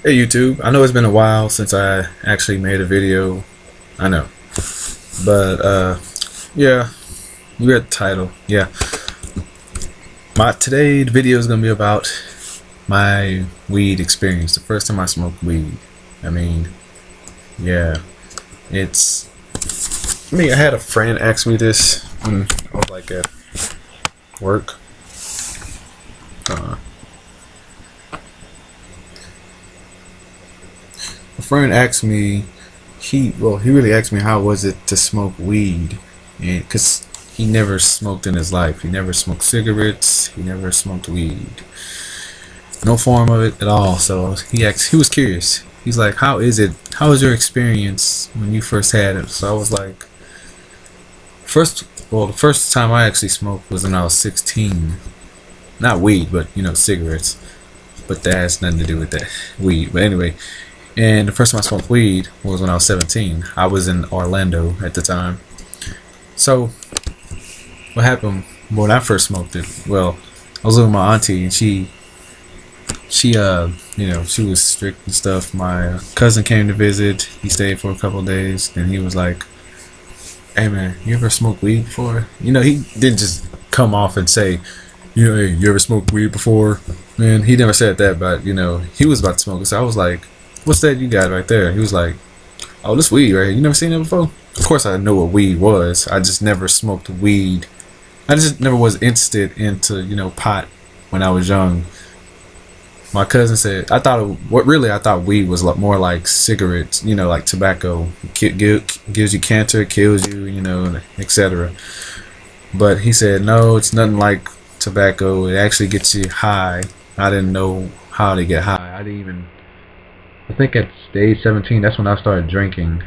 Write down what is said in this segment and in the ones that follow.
Hey YouTube, I know it's been a while since I actually made a video. I know. But yeah, you read the title. Yeah. My today's video is gonna be about my weed experience. The first time I smoked weed. I mean, yeah. It's I had a friend ask me this when I was like at work. Uh, a friend asked me he really asked me how was it to smoke weed, and because he never smoked in his life. He never smoked cigarettes. He never smoked weed, no form of it at all. So he was curious. He's like, how is it? How was your experience when you first had it? So I was like, the first time I actually smoked was when I was 16. Not weed, but cigarettes. But that has nothing to do with that weed. But anyway, and the first time I smoked weed was when I was 17. I was in Orlando at the time. So what happened when I first smoked it? Well, I was living with my auntie, and she was strict and stuff. My cousin came to visit. He stayed for a couple of days. Then he was like, "Hey man, you ever smoked weed before?" He didn't just come off and say, "Hey, you ever smoked weed before?" Man, he never said that, but he was about to smoke it. So I was like, "What's that you got right there?" He was like, "Oh, this weed right here. You never seen that before?" Of course, I know what weed was. I just never smoked weed. I just never was interested into pot when I was young. My cousin said I thought weed was more like cigarettes, like tobacco. Gives you cancer, kills you, etc. But he said no, it's nothing like tobacco. It actually gets you high. I didn't know how to get high. I think at age 17, that's when I started drinking.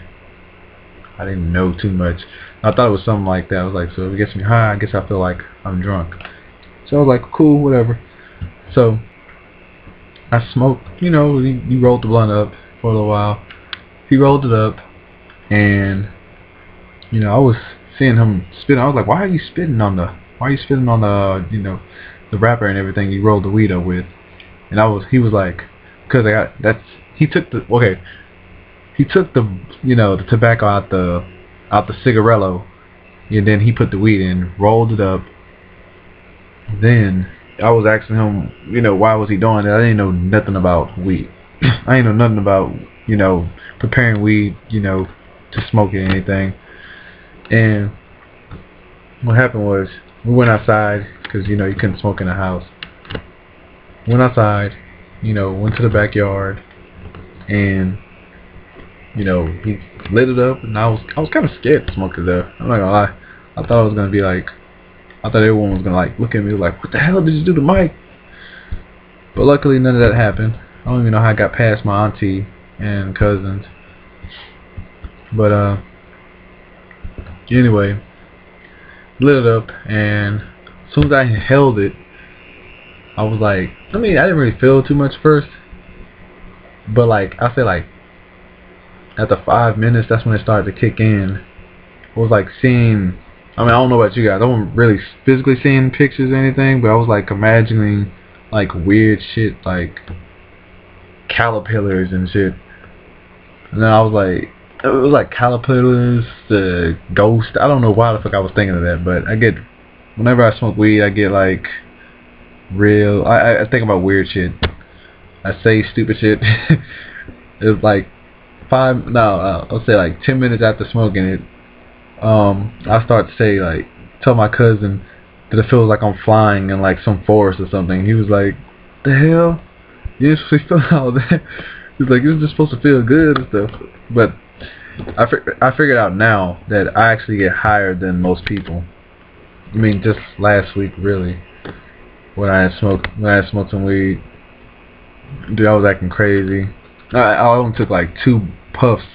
I didn't know too much. I thought it was something like that. I was like, so if it gets me high, I guess I feel like I'm drunk. So I was like, cool, whatever. So I smoked, he rolled the blunt up for a little while. He rolled it up, and I was seeing him spitting. I was like, why are you spitting on the wrapper and everything you rolled the weed up with? And he was like, because he took the tobacco out the cigarello, and then he put the weed in, rolled it up. Then I was asking him, why was he doing it? I didn't know nothing about weed. I didn't know nothing about preparing weed, to smoke it or anything. And what happened was we went outside because you couldn't smoke in the house. Went outside, went to the backyard, and he lit it up, and I was kind of scared to smoke it there. I'm not gonna lie. I thought it was gonna be like, I thought everyone was gonna like look at me like, what the hell did you do to Mike? But luckily none of that happened. I don't even know how I got past my auntie and cousins. But anyway, lit it up, and as soon as I held it, I was like, I didn't really feel too much first, but like I said, like after 5 minutes, that's when it started to kick in. It was like seeing, I don't know about you guys, I wasn't really physically seeing pictures or anything, but I was like imagining like weird shit, like caterpillars and shit. And then I was like, it was like caterpillars, the ghost. I don't know why the fuck I was thinking of that, but whenever I smoke weed, I get like I think about weird shit. I say stupid shit. It's like I'll say like 10 minutes after smoking it, I start to say, like, tell my cousin that it feels like I'm flying in like some forest or something. He was like, the hell? You didn't supposed to feel all that. He's like, you're just supposed to feel good and stuff. But I figured out now that I actually get higher than most people. Just last week, really, when I had smoked some weed, dude, I was acting crazy. I only took like 2 puffs.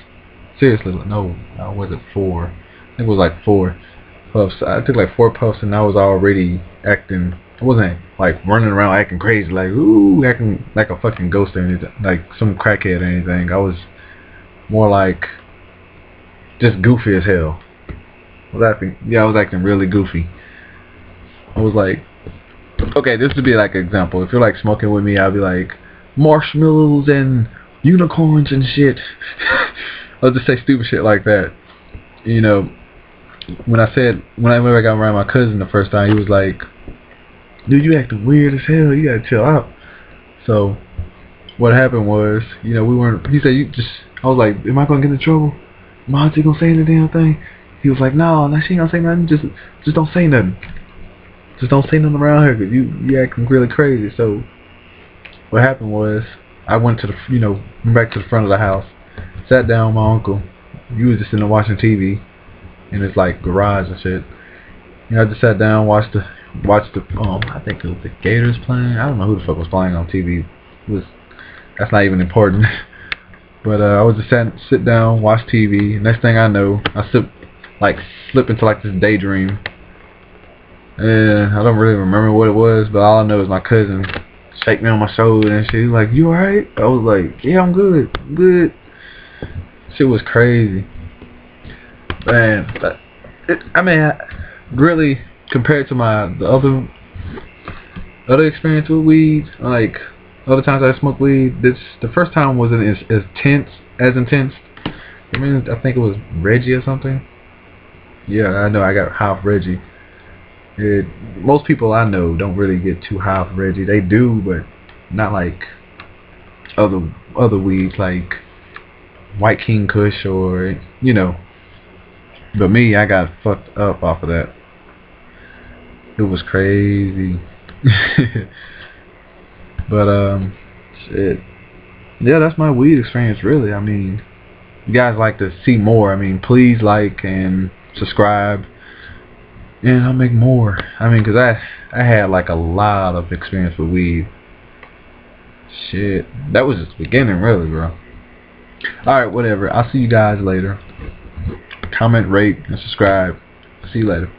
Seriously, no, was it 4? I think it was like 4 puffs. I took like 4 puffs, and I was already acting. I wasn't like running around acting crazy, like acting like a fucking ghost or anything, like some crackhead or anything. I was more like just goofy as hell. I was acting really goofy. I was like, okay, this would be like an example. If you're like smoking with me, I'll be like, marshmallows and unicorns and shit. I'll just say stupid shit like that. You know, whenever I got around my cousin the first time, he was like, "Dude, you acting weird as hell. You gotta chill out." So what happened was, we weren't. He said, "You just." I was like, "Am I gonna get in trouble? My auntie gonna say the damn thing?" He was like, "No, she ain't gonna say nothing. Just don't say nothing. Just don't say nothing around here, 'cause you acting really crazy." So what happened was, I went to went back to the front of the house, sat down with my uncle. He was just sitting there watching TV in his like garage and shit. I just sat down, watched the I think it was the Gators playing. I don't know who the fuck was playing on TV. That's not even important. But I was just sit down, watch TV. Next thing I know, I slip into like this daydream. And I don't really remember what it was, but all I know is my cousin shake me on my shoulder and shit. He was like, "You alright?" I was like, "Yeah, I'm good. I'm good." Shit was crazy. Man, really, compared to the other experience with weed, like other times I smoked weed, the first time wasn't as intense. I think it was Reggie or something. Yeah, I know I got high off Reggie. Most people I know don't really get too high off Reggie. They do, but not like other weeds like White King Kush or But me, I got fucked up off of that. It was crazy. But shit. Yeah, that's my weed experience really. You guys like to see more, please like and subscribe. And I'll make more. Cause I had like a lot of experience with weed. Shit. That was just the beginning really, bro. Alright, whatever. I'll see you guys later. Comment, rate, and subscribe. See you later.